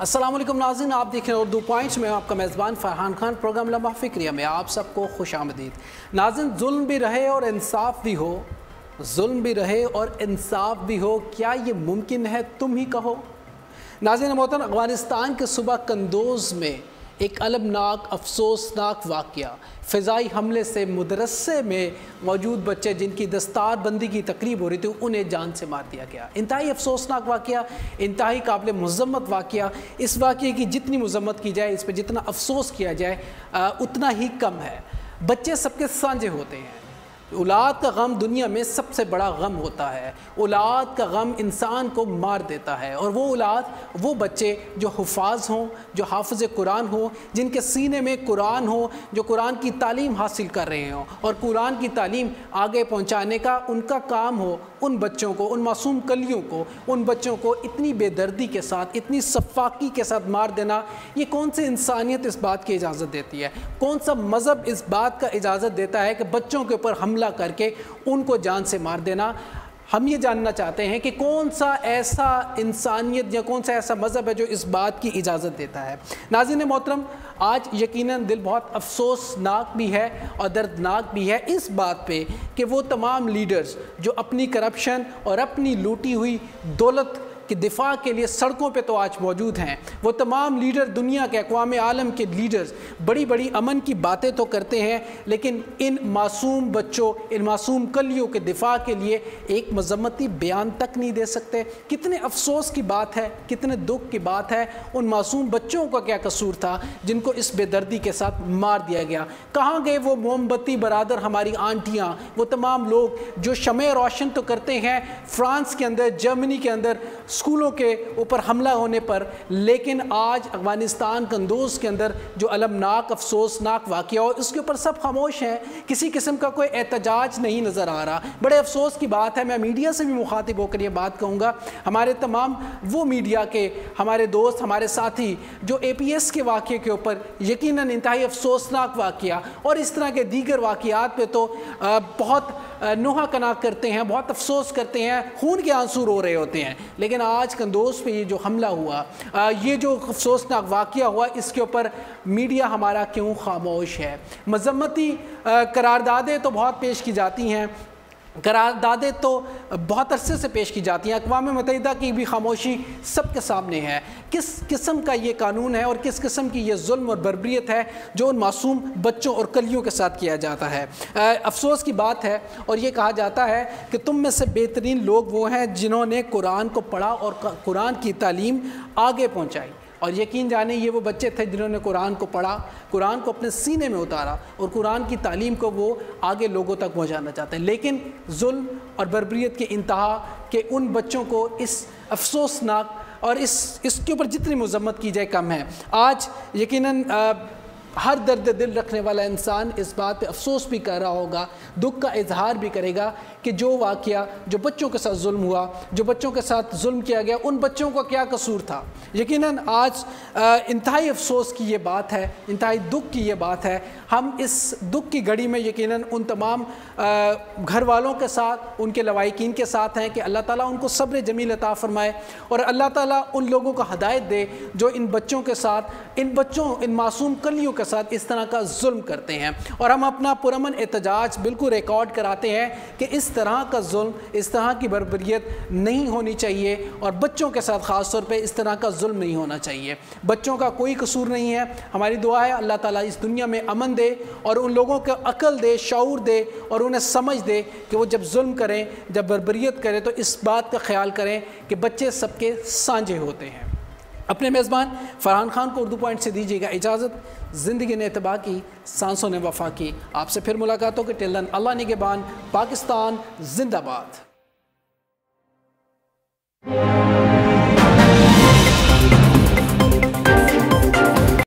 अस्सलाम वालेकुम नाज़रीन, आप देख रहे हैं उर्दू पॉइंट्स में। आपका मेज़बान फ़रहान खान, प्रोग्राम लम्हा फ़िक्रिया में आप सबको खुशामदीद। नाज़रीन, जुल्म भी रहे और इंसाफ भी हो, जुल्म भी रहे और इंसाफ भी हो, क्या ये मुमकिन है तुम ही कहो। नाज़रीन मोहतरम, अफ़गानिस्तान के सूबा कंदोज़ में एक अलमनाक अफसोसनाक वाक़या, फ़िज़ाई हमले से मदरसे में मौजूद बच्चे जिनकी दस्तार बंदी की तकरीब हो रही थी, उन्हें जान से मार दिया गया। इंतहाई अफसोसनाक वाक़या, इंतहाई काबिल मज़म्मत वाक़या। इस वाक़े की जितनी मज़म्मत की जाए, इस पर जितना अफसोस किया जाए उतना ही कम है। बच्चे सबके साझे होते हैं। औलाद का गम दुनिया में सबसे बड़ा गम होता है। औलाद का गम इंसान को मार देता है, और वो औलाद, वो बच्चे जो हुफ़ाज़ हों, जो हाफ़िज़ कुरान हो, जिनके सीने में कुरान हो, जो कुरान की तालीम हासिल कर रहे हों और कुरान की तालीम आगे पहुंचाने का उनका काम हो, उन बच्चों को, उन मासूम कलियों को, उन बच्चों को इतनी बेदर्दी के साथ, इतनी सफ़ाकी के साथ मार देना, ये कौन सी इंसानियत इस बात की इजाज़त देती है? कौन सा मज़हब इस बात का इजाज़त देता है कि बच्चों के ऊपर हमला करके उनको जान से मार देना? हम ये जानना चाहते हैं कि कौन सा ऐसा इंसानियत या कौन सा ऐसा मज़हब है जो इस बात की इजाज़त देता है। नाज़रीन मोहतरम, आज यकीनन दिल बहुत अफसोसनाक भी है और दर्दनाक भी है इस बात पे कि वो तमाम लीडर्स जो अपनी करप्शन और अपनी लूटी हुई दौलत कि दिफा के लिए सड़कों पे तो आज मौजूद हैं, वो तमाम लीडर, दुनिया के अक़वाम आलम के लीडर्स बड़ी बड़ी अमन की बातें तो करते हैं, लेकिन इन मासूम बच्चों, इन मासूम कलियों के दिफा के लिए एक मज़म्मती बयान तक नहीं दे सकते। कितने अफसोस की बात है, कितने दुख की बात है। उन मासूम बच्चों का क्या कसूर था जिनको इस बेदर्दी के साथ मार दिया गया? कहाँ गए वो मोमबत्ती बरादर, हमारी आंटियाँ, वो तमाम लोग जो शमे रोशन तो करते हैं फ्रांस के अंदर, जर्मनी के अंदर स्कूलों के ऊपर हमला होने पर, लेकिन आज अफ़गानिस्तान कंदोज़ के अंदर जो अलमनाक अफसोसनाक वाक़या हो, उसके ऊपर सब खामोश हैं। किसी किस्म का कोई एहतजाज नहीं नज़र आ रहा। बड़े अफसोस की बात है। मैं मीडिया से भी मुखातिब होकर ये बात कहूँगा, हमारे तमाम वो मीडिया के हमारे दोस्त, हमारे साथी जो APS के वाक़े के ऊपर यकीनन इंतहाई अफसोसनाक वाक़या और इस तरह के दीगर वाक़यात पे तो बहुत नोहा कना करते हैं, बहुत अफसोस करते हैं, खून के आंसू रो रहे होते हैं, लेकिन आज कंदोज़ पे ये जो हमला हुआ, ये जो अफसोसनाक वाक़या हुआ, इसके ऊपर मीडिया हमारा क्यों खामोश है? मज़म्मती करारदादें तो बहुत पेश की जाती हैं, करारदादें तो बहुत अरसे से पेश की जाती हैं, अक़वाम मुत्तहिदा की भी खामोशी सबके सामने है। किस किस्म का ये कानून है और किस किस्म की ये जुल्म और बर्बरियत है जो उन मासूम बच्चों और कलियों के साथ किया जाता है। अफसोस की बात है, और ये कहा जाता है कि तुम में से बेहतरीन लोग वो हैं जिन्होंने कुरान को पढ़ा और कुरान की तालीम आगे पहुँचाई। और यकीन जाने ये वो बच्चे थे जिन्होंने कुरान को पढ़ा, कुरान को अपने सीने में उतारा और कुरान की तालीम को वो आगे लोगों तक पहुंचाना चाहते हैं। लेकिन जुल्म और बर्बरियत के इंतहा के उन बच्चों को इस अफसोसनाक और इसके ऊपर जितनी मज़म्मत की जाए कम है। आज यकीनन हर दर्द दिल रखने वाला इंसान इस बात पे अफसोस भी कर रहा होगा, दुख का इजहार भी करेगा कि जो वाक़या, जो बच्चों के साथ जुल्म हुआ, जो बच्चों के साथ जुल्म किया गया, उन बच्चों का क्या कसूर था। यकीनन आज इंतहाई अफसोस की ये बात है, इंतहाई दुख की ये बात है। हम इस दुख की घड़ी में यकीनन उन तमाम घर वालों के साथ, उनके लवाहिकीन के साथ हैं कि अल्लाह ताला उनको सब्र जमील अता फ़रमाए और अल्लाह ताला उन लोगों को हदायत दे जो इन बच्चों के साथ, इन बच्चों, इन मासूम कलियों के साथ इस तरह का जुल्म करते हैं। और हम अपना पुरअमन एहतजाज बिल्कुल रिकॉर्ड कराते हैं कि इस तरह का जुल्म, इस तरह की बर्बरियत नहीं होनी चाहिए, और बच्चों के साथ ख़ास तौर पे इस तरह का जुल्म नहीं होना चाहिए। बच्चों का कोई कसूर नहीं है। हमारी दुआ है अल्लाह ताला इस दुनिया में अमन दे और उन लोगों को अक्ल दे, शऊर दे और उन्हें समझ दे कि वो जब जुल्म करें, जब बर्बरियत करें तो इस बात का ख्याल करें कि बच्चे सबके साझे होते हैं। अपने मेज़बान फ़रहान खान को उर्दू पॉइंट से दीजिएगा इजाज़त। ज़िंदगी ने तबाह की, सांसों ने वफ़ा की। आपसे फिर मुलाकात होगी। टिल देन अल्लाह निगहबान। पाकिस्तान जिंदाबाद।